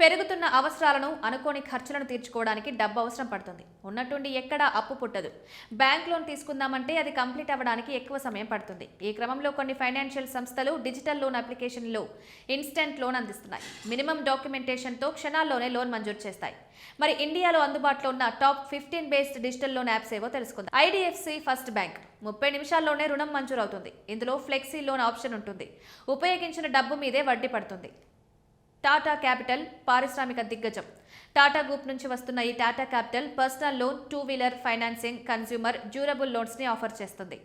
పెరుగుతున్న అవసరాలను, అనుకోని ఖర్చులను తీర్చుకోవడానికి డబ్బు అవసరం పడుతుంది. ఉన్నట్టుండి ఎక్కడా అప్పు పుట్టదు. బ్యాంక్ లోన్ తీసుకుందామంటే అది కంప్లీట్ అవ్వడానికి ఎక్కువ సమయం పడుతుంది. ఈ క్రమంలో కొన్ని ఫైనాన్షియల్ సంస్థలు డిజిటల్ లోన్ అప్లికేషన్లో ఇన్స్టెంట్ లోన్ అందిస్తున్నాయి. మినిమం డాక్యుమెంటేషన్తో క్షణాల్లోనే లోన్ మంజూరు చేస్తాయి. మరి ఇండియాలో అందుబాటులో ఉన్న top 15 based digital loan apps ఏవో తెలుసుకుందాం. ఐడిఎఫ్సి ఫస్ట్ బ్యాంక్ 30 నిమిషాల్లోనే రుణం మంజూరు అవుతుంది. ఇందులో ఫ్లెక్సీ లోన్ ఆప్షన్ ఉంటుంది. ఉపయోగించిన డబ్బు మీదే వడ్డీ పడుతుంది. టాటా క్యాపిటల్ పారిశ్రామిక దిగ్గజం. టాటా గ్రూప్ నుంచి వస్తున్న ఈ Tata capital personal loan, 2 wheeler financing, consumer durable loans ని ఆఫర్ చేస్తుంది.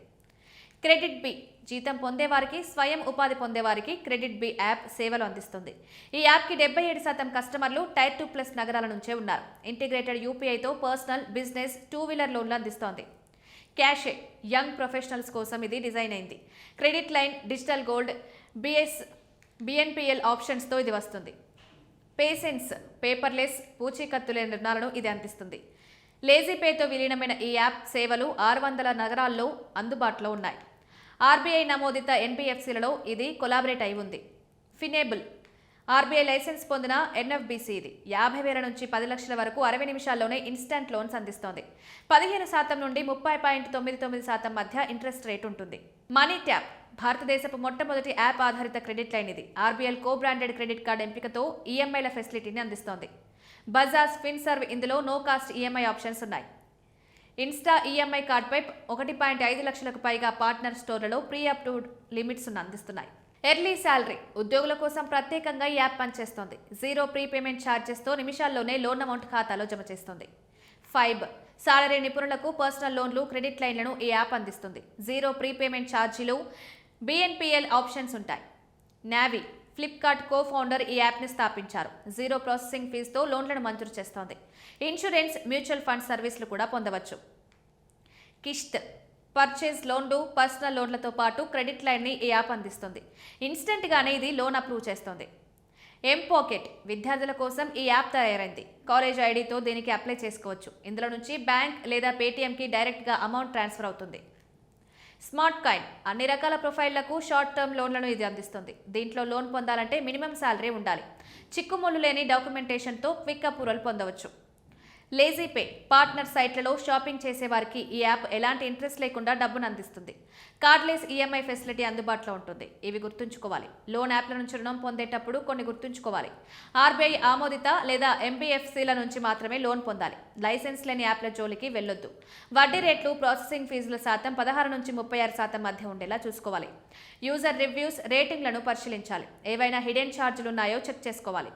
క్రెడిట్ బి జీతం పొందేవారికి, స్వయం ఉపాధి పొందేవారికి క్రెడిట్ బి యాప్ సేవలు అందిస్తుంది. ఈ యాప్కి 77% కస్టమర్లు టైర్ 2+ నగరాల నుంచే ఉన్నారు. ఇంటిగ్రేటెడ్ యూపీఐతో పర్సనల్, బిజినెస్, 2 వీలర్ లోన్లు అందిస్తోంది. క్యాషే యంగ్ ప్రొఫెషనల్స్ కోసం ఇది డిజైన్ అయింది. Credit line, digital gold, BNPL ఆప్షన్స్తో ఇది వస్తుంది. పేషెన్స్ పేపర్లెస్, పూచీకత్తు లేని రుణాలను ఇది అందిస్తుంది. లేజీపేతో విలీనమైన ఈ యాప్ సేవలు 600 నగరాల్లో అందుబాటులో ఉన్నాయి. ఆర్బీఐ నమోదిత ఎన్బిఎఫ్సిలలో ఇది కొలాబరేట్ అయి ఉంది. ఫినేబుల్ ఆర్బీఐ లైసెన్స్ పొందిన ఎన్ఎఫ్బిసి ఇది. 50,000 నుంచి 10 లక్షల వరకు 60 నిమిషాల్లోనే ఇన్స్టెంట్ లోన్స్ అందిస్తోంది. 15% నుండి 30.99% మధ్య ఇంట్రెస్ట్ రేట్ ఉంటుంది. మనీ ట్యాప్ భారతదేశపు మొట్టమొదటి యాప్ ఆధారిత క్రెడిట్ లైన్ ఇది. RBI co branded credit card ఎంపికతో ఈఎంఐల ఫెసిలిటీని అందిస్తోంది. బజాజ్ ఫిన్సర్వ్ ఇందులో నో కాస్ట్ ఈఎంఐ ఆప్షన్స్ ఉన్నాయి. ఇన్స్టా ఈఎంఐ కార్డ్పై 1.5 లక్షలకు పైగా పార్ట్నర్ స్టోర్లలో ప్రీ అప్రూవ్డ్ లిమిట్స్ అందిస్తున్నాయి. ఎర్లీ శాలరీ ఉద్యోగుల కోసం ప్రత్యేకంగా ఈ యాప్ పనిచేస్తోంది. 0 ప్రీపేమెంట్ ఛార్జెస్తో నిమిషాల్లోనే లోన్ అమౌంట్ ఖాతాలో జమ చేస్తుంది. ఫైబ్ సాలరీ నిపుణులకు పర్సనల్ లోన్లు, క్రెడిట్ లైన్లను ఈ యాప్ అందిస్తుంది. 0 ప్రీపేమెంట్ ఛార్జీలు, బిఎన్పిఎల్ ఆప్షన్స్ ఉంటాయి. నావీ ఫ్లిప్కార్ట్ కో ఫౌండర్ ఈ యాప్ని స్థాపించారు. 0 ప్రాసెసింగ్ ఫీజుతో లోన్లను మంజూరు చేస్తోంది. ఇన్సూరెన్స్, మ్యూచువల్ ఫండ్ సర్వీసులు కూడా పొందవచ్చు. కిష్త్ పర్చేజ్ లోన్లు, పర్సనల్ లోన్లతో పాటు క్రెడిట్ లైన్ని ఈ యాప్ అందిస్తుంది. ఇన్స్టెంట్గానే ఇది లోన్ అప్రూవ్ చేస్తుంది. ఎంపాకెట్ విద్యార్థుల కోసం ఈ యాప్ తయారైంది. కాలేజ్ ఐడితో దీనికి అప్లై చేసుకోవచ్చు. ఇందులో నుంచి బ్యాంక్ లేదా పేటీఎంకి డైరెక్ట్గా అమౌంట్ ట్రాన్స్ఫర్ అవుతుంది. స్మార్ట్ కాయిన్ అన్ని రకాల ప్రొఫైళ్లకు షార్ట్ టర్మ్ లోన్లను ఇది అందిస్తుంది. దీంట్లో లోన్ పొందాలంటే మినిమం శాలరీ ఉండాలి. చిక్కుముళ్ళు లేని డాక్యుమెంటేషన్తో క్విక్ అప్రూవల్ పొందవచ్చు. లేజీపే పార్ట్నర్ సైట్లలో షాపింగ్ చేసేవారికి ఈ యాప్ ఎలాంటి ఇంట్రెస్ట్ లేకుండా డబ్బును అందిస్తుంది. కార్డ్లెస్ ఈఎంఐ ఫెసిలిటీ అందుబాటులో ఉంటుంది. ఇవి గుర్తుంచుకోవాలి. లోన్ యాప్ల నుంచి రుణం పొందేటప్పుడు కొన్ని గుర్తుంచుకోవాలి. ఆర్బీఐ ఆమోదిత లేదా ఎంబీఎఫ్సీల నుంచి మాత్రమే లోన్ పొందాలి. లైసెన్స్ లేని యాప్ల జోలికి వెళ్లొద్దు. వడ్డీ రేట్లు, ప్రాసెసింగ్ ఫీజుల శాతం 16 నుంచి 36% మధ్య ఉండేలా చూసుకోవాలి. యూజర్ రివ్యూస్, రేటింగ్లను పరిశీలించాలి. ఏవైనా హిడెన్ ఛార్జీలు ఉన్నాయో చెక్ చేసుకోవాలి.